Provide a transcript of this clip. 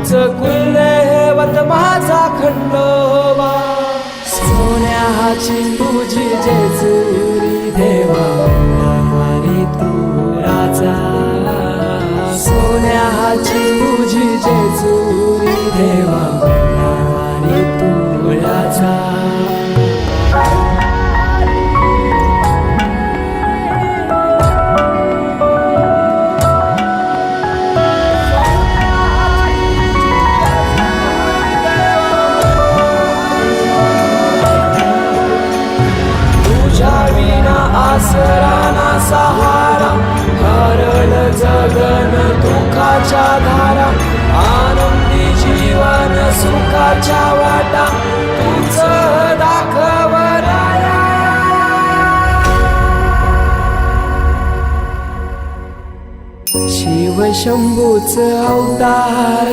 तूच कुलदैवत माझा खंडोबा. सोन्याची तुझी जेजुरी देवा रे तू राजा. सोन्याची तुझी जेजुरी देवा रे तू राजा. आसरा ना सहारा हरल जगन दुःखाच्या धारा. आनंदी जीवन सुखाच्या वाटा तूच दाखव राया. शिव शंभूच अवतार